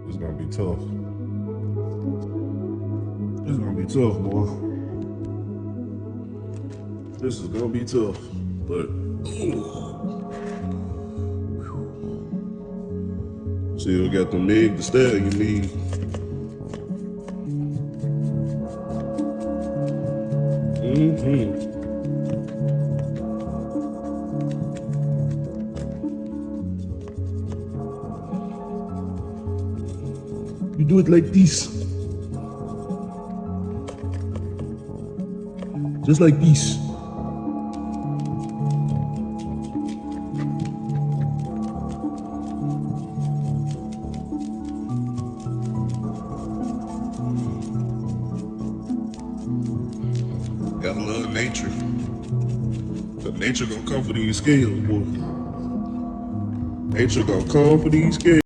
It's gonna be tough. It's gonna be tough, boy. This is gonna be tough, but still got the Meg the Stallion you need. You do it like this. Just like this. Gotta love nature. But nature gonna come for these scales, boy. Nature gonna come for these scales.